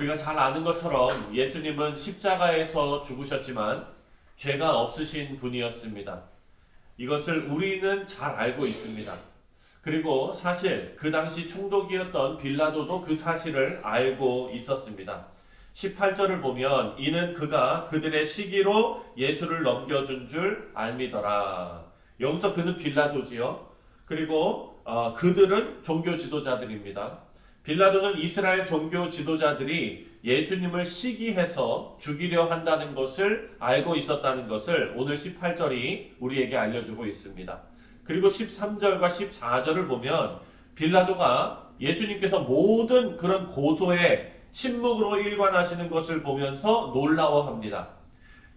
우리가 잘 아는 것처럼 예수님은 십자가에서 죽으셨지만 죄가 없으신 분이었습니다. 이것을 우리는 잘 알고 있습니다. 그리고 사실 그 당시 총독이었던 빌라도도 그 사실을 알고 있었습니다. 18절을 보면 이는 그가 그들의 시기로 예수를 넘겨준 줄 알미더라. 여기서 그는 빌라도지요. 그리고 그들은 종교 지도자들입니다. 빌라도는 이스라엘 종교 지도자들이 예수님을 시기해서 죽이려 한다는 것을 알고 있었다는 것을 오늘 18절이 우리에게 알려주고 있습니다. 그리고 13절과 14절을 보면 빌라도가 예수님께서 모든 그런 고소에 침묵으로 일관하시는 것을 보면서 놀라워합니다.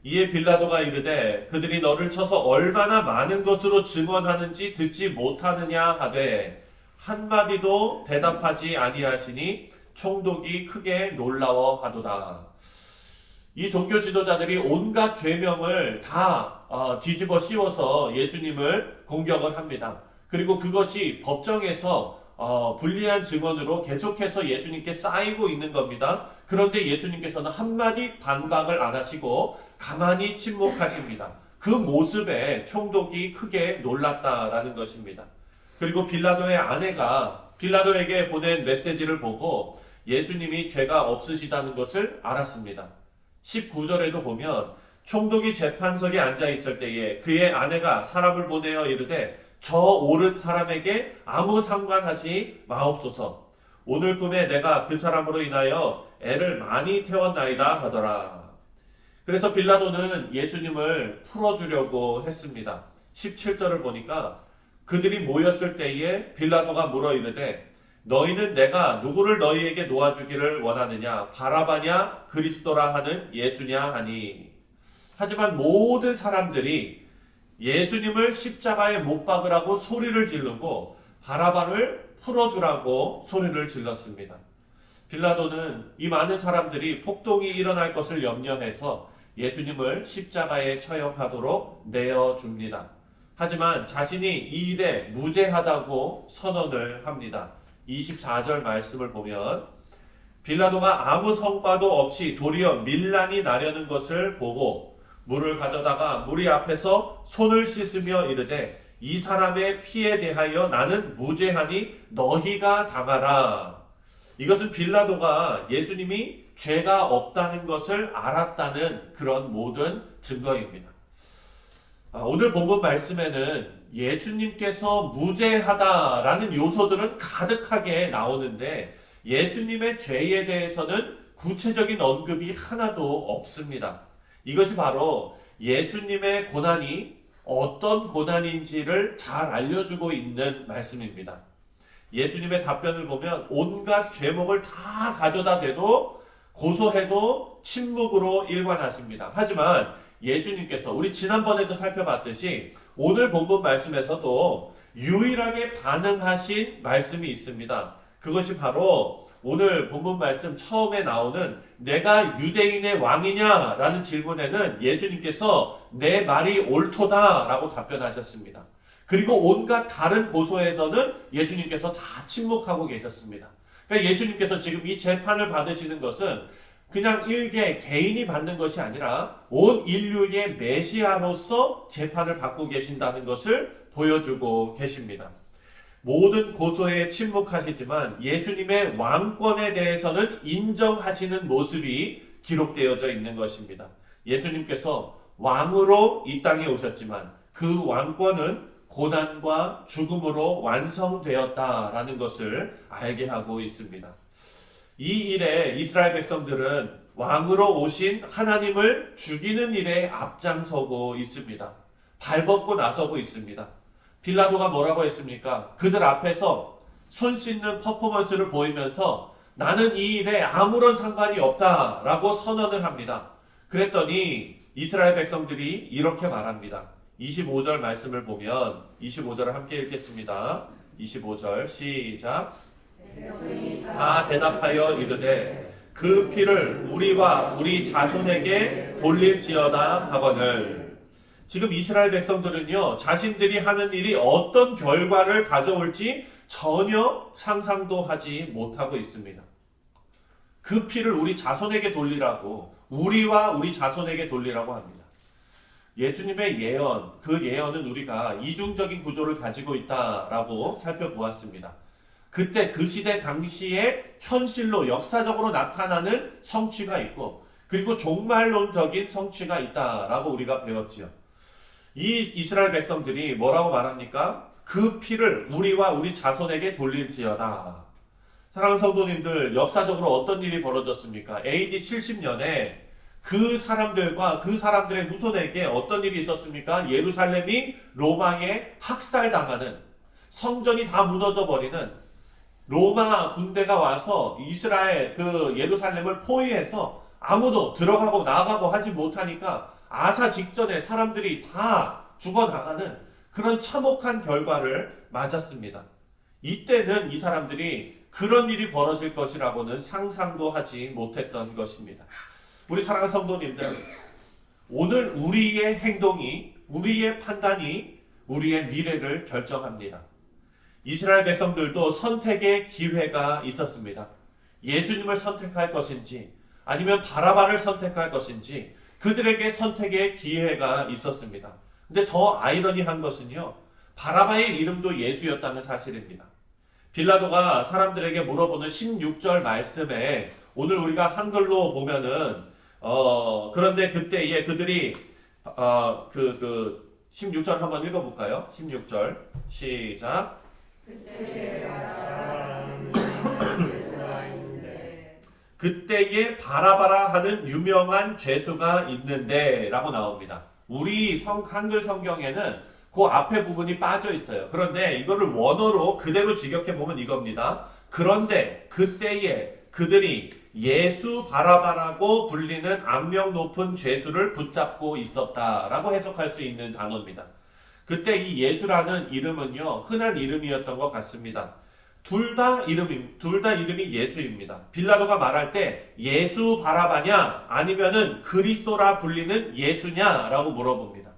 이에 빌라도가 이르되 그들이 너를 쳐서 얼마나 많은 것으로 증언하는지 듣지 못하느냐 하되 한마디도 대답하지 아니하시니 총독이 크게 놀라워하도다. 이 종교 지도자들이 온갖 죄명을 다 뒤집어 씌워서 예수님을 공격을 합니다. 그리고 그것이 법정에서 불리한 증언으로 계속해서 예수님께 쌓이고 있는 겁니다. 그런데 예수님께서는 한마디 반박을 안 하시고 가만히 침묵하십니다. 그 모습에 총독이 크게 놀랐다라는 것입니다. 그리고 빌라도의 아내가 빌라도에게 보낸 메시지를 보고 예수님이 죄가 없으시다는 것을 알았습니다. 19절에도 보면 총독이 재판석에 앉아 있을 때에 그의 아내가 사람을 보내어 이르되 저 옳은 사람에게 아무 상관하지 마옵소서. 오늘 꿈에 내가 그 사람으로 인하여 애를 많이 태웠나이다 하더라. 그래서 빌라도는 예수님을 풀어주려고 했습니다. 17절을 보니까 그들이 모였을 때에 빌라도가 물어 이르되 너희는 내가 누구를 너희에게 놓아주기를 원하느냐 바라바냐 그리스도라 하는 예수냐 하니. 하지만 모든 사람들이 예수님을 십자가에 못 박으라고 소리를 지르고 바라바를 풀어주라고 소리를 질렀습니다. 빌라도는 이 많은 사람들이 폭동이 일어날 것을 염려해서 예수님을 십자가에 처형하도록 내어줍니다. 하지만 자신이 이 일에 무죄하다고 선언을 합니다. 24절 말씀을 보면 빌라도가 아무 성과도 없이 도리어 밀란이 나려는 것을 보고 물을 가져다가 무리 앞에서 손을 씻으며 이르되 이 사람의 피에 대하여 나는 무죄하니 너희가 당하라. 이것은 빌라도가 예수님이 죄가 없다는 것을 알았다는 그런 모든 증거입니다. 오늘 본문 말씀에는 예수님께서 무죄하다라는 요소들은 가득하게 나오는데 예수님의 죄에 대해서는 구체적인 언급이 하나도 없습니다. 이것이 바로 예수님의 고난이 어떤 고난인지를 잘 알려주고 있는 말씀입니다. 예수님의 답변을 보면 온갖 죄목을 다 가져다 대도 고소해도 침묵으로 일관하십니다. 하지만 예수님께서 우리 지난번에도 살펴봤듯이 오늘 본문 말씀에서도 유일하게 반응하신 말씀이 있습니다. 그것이 바로 오늘 본문 말씀 처음에 나오는 내가 유대인의 왕이냐? 라는 질문에는 예수님께서 내 말이 옳도다 라고 답변하셨습니다. 그리고 온갖 다른 고소에서는 예수님께서 다 침묵하고 계셨습니다. 그러니까 예수님께서 지금 이 재판을 받으시는 것은 그냥 일개 개인이 받는 것이 아니라 온 인류의 메시아로서 재판을 받고 계신다는 것을 보여주고 계십니다. 모든 고소에 침묵하시지만 예수님의 왕권에 대해서는 인정하시는 모습이 기록되어져 있는 것입니다. 예수님께서 왕으로 이 땅에 오셨지만 그 왕권은 고난과 죽음으로 완성되었다라는 것을 알게 하고 있습니다. 이 일에 이스라엘 백성들은 왕으로 오신 하나님을 죽이는 일에 앞장서고 있습니다. 발벗고 나서고 있습니다. 빌라도가 뭐라고 했습니까? 그들 앞에서 손 씻는 퍼포먼스를 보이면서 나는 이 일에 아무런 상관이 없다라고 선언을 합니다. 그랬더니 이스라엘 백성들이 이렇게 말합니다. 25절 말씀을 보면 25절을 함께 읽겠습니다. 25절 시작. 다 대답하여 이르되 그 피를 우리와 우리 자손에게 돌릴지어다 하거늘. 지금 이스라엘 백성들은요, 자신들이 하는 일이 어떤 결과를 가져올지 전혀 상상도 하지 못하고 있습니다. 그 피를 우리 자손에게 돌리라고, 우리와 우리 자손에게 돌리라고 합니다. 예수님의 예언, 그 예언은 우리가 이중적인 구조를 가지고 있다라고 살펴보았습니다. 그때 그 시대 당시에 현실로 역사적으로 나타나는 성취가 있고, 그리고 종말론적인 성취가 있다라고 우리가 배웠지요. 이 이스라엘 백성들이 뭐라고 말합니까? 그 피를 우리와 우리 자손에게 돌릴지어다. 사랑하는 성도님들, 역사적으로 어떤 일이 벌어졌습니까? AD 70년에 그 사람들과 그 사람들의 후손에게 어떤 일이 있었습니까? 예루살렘이 로마에 학살당하는, 성전이 다 무너져 버리는, 로마 군대가 와서 이스라엘 그 예루살렘을 포위해서 아무도 들어가고 나가고 하지 못하니까 아사 직전에 사람들이 다 죽어나가는 그런 참혹한 결과를 맞았습니다. 이때는 이 사람들이 그런 일이 벌어질 것이라고는 상상도 하지 못했던 것입니다. 우리 사랑하는 성도님들, 오늘 우리의 행동이, 우리의 판단이 우리의 미래를 결정합니다. 이스라엘 백성들도 선택의 기회가 있었습니다. 예수님을 선택할 것인지 아니면 바라바를 선택할 것인지 그들에게 선택의 기회가 있었습니다. 근데 더 아이러니한 것은요, 바라바의 이름도 예수였다는 사실입니다. 빌라도가 사람들에게 물어보는 16절 말씀에 오늘 우리가 한글로 보면은 그런데 그때에 그들이 16절 한번 읽어볼까요? 16절 시작. 그때에 바라바라 하는 유명한 죄수가 있는데 라고 나옵니다. 우리 한글 성경에는 그 앞에 부분이 빠져 있어요. 그런데 이거를 원어로 그대로 직역해 보면 이겁니다. 그런데 그때에 그들이 예수 바라바라고 불리는 악명 높은 죄수를 붙잡고 있었다라고 해석할 수 있는 단어입니다. 그때 이 예수라는 이름은요, 흔한 이름이었던 것 같습니다. 둘 다 이름이 예수입니다. 빌라도가 말할 때 예수 바라바냐 아니면은 그리스도라 불리는 예수냐라고 물어봅니다.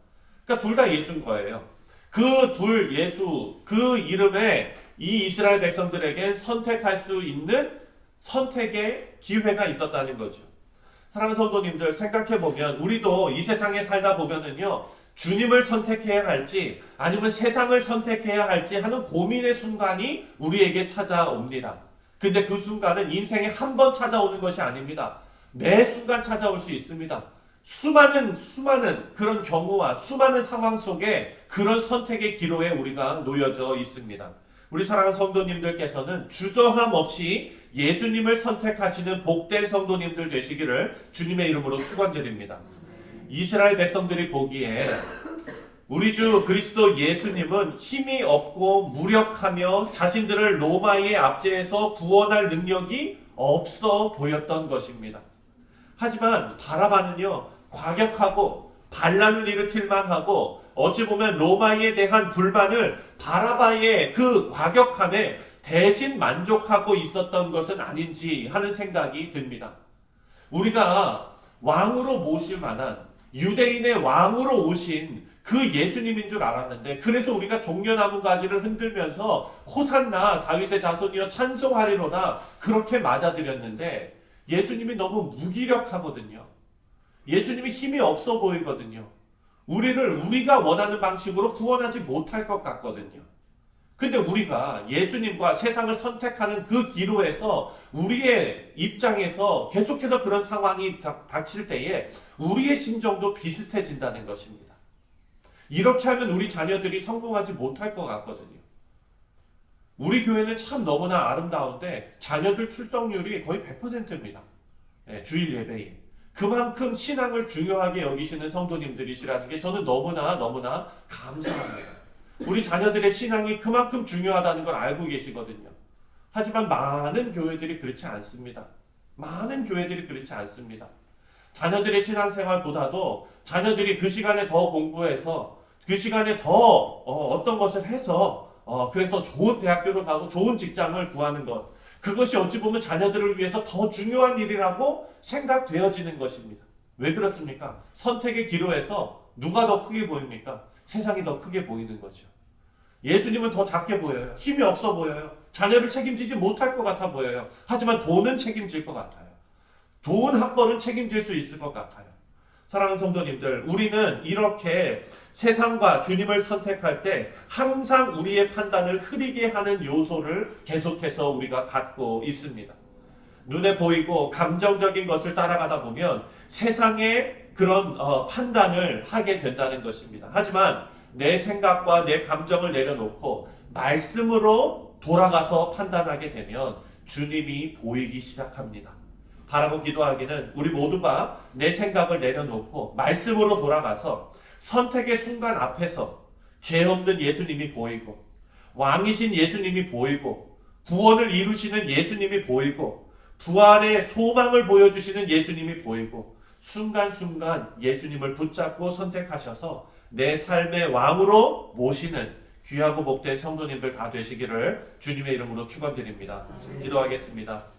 그러니까 둘 다 예수인 거예요. 그 둘 예수, 그 이름에 이 이스라엘 백성들에게 선택할 수 있는 선택의 기회가 있었다는 거죠. 사랑하는 성도님들, 생각해보면 우리도 이 세상에 살다 보면은요, 주님을 선택해야 할지 아니면 세상을 선택해야 할지 하는 고민의 순간이 우리에게 찾아옵니다. 근데 그 순간은 인생에 한 번 찾아오는 것이 아닙니다. 매 순간 찾아올 수 있습니다. 수많은 그런 경우와 수많은 상황 속에 그런 선택의 기로에 우리가 놓여져 있습니다. 우리 사랑하는 성도님들께서는 주저함 없이 예수님을 선택하시는 복된 성도님들 되시기를 주님의 이름으로 축원드립니다. 이스라엘 백성들이 보기에 우리 주 그리스도 예수님은 힘이 없고 무력하며 자신들을 로마의 압제에서 구원할 능력이 없어 보였던 것입니다. 하지만 바라바는요, 과격하고 반란을 일으킬 만하고 어찌 보면 로마에 대한 불만을 바라바의 그 과격함에 대신 만족하고 있었던 것은 아닌지 하는 생각이 듭니다. 우리가 왕으로 모실 만한 유대인의 왕으로 오신 그 예수님인 줄 알았는데, 그래서 우리가 종려나무 가지를 흔들면서 호산나 다윗의 자손이여 찬송하리로다 그렇게 맞아들였는데, 예수님이 너무 무기력하거든요. 예수님이 힘이 없어 보이거든요. 우리가 원하는 방식으로 구원하지 못할 것 같거든요. 근데 우리가 예수님과 세상을 선택하는 그 기로에서 우리의 입장에서 계속해서 그런 상황이 닥칠 때에 우리의 심정도 비슷해진다는 것입니다. 이렇게 하면 우리 자녀들이 성공하지 못할 것 같거든요. 우리 교회는 참 너무나 아름다운데 자녀들 출석률이 거의 100%입니다. 주일 예배인. 그만큼 신앙을 중요하게 여기시는 성도님들이시라는 게 저는 너무나 감사합니다. 우리 자녀들의 신앙이 그만큼 중요하다는 걸 알고 계시거든요. 하지만 많은 교회들이 그렇지 않습니다. 자녀들의 신앙생활보다도 자녀들이 그 시간에 더 공부해서 그 시간에 더 어떤 것을 해서 그래서 좋은 대학교를 가고 좋은 직장을 구하는 것, 그것이 어찌 보면 자녀들을 위해서 더 중요한 일이라고 생각되어지는 것입니다. 왜 그렇습니까? 선택의 기로에서 누가 더 크게 보입니까? 세상이 더 크게 보이는 거죠. 예수님은 더 작게 보여요. 힘이 없어 보여요. 자녀를 책임지지 못할 것 같아 보여요. 하지만 돈은 책임질 것 같아요. 좋은 학벌은 책임질 수 있을 것 같아요. 사랑하는 성도님들, 우리는 이렇게 세상과 주님을 선택할 때 항상 우리의 판단을 흐리게 하는 요소를 계속해서 우리가 갖고 있습니다. 눈에 보이고 감정적인 것을 따라가다 보면 세상의 그런 판단을 하게 된다는 것입니다. 하지만 내 생각과 내 감정을 내려놓고 말씀으로 돌아가서 판단하게 되면 주님이 보이기 시작합니다. 바라고 기도하기는 우리 모두가 내 생각을 내려놓고 말씀으로 돌아가서 선택의 순간 앞에서 죄 없는 예수님이 보이고 왕이신 예수님이 보이고 구원을 이루시는 예수님이 보이고 부활의 소망을 보여주시는 예수님이 보이고 순간순간 예수님을 붙잡고 선택하셔서 내 삶의 왕으로 모시는 귀하고 복된 성도님들 다 되시기를 주님의 이름으로 축원드립니다. 기도하겠습니다.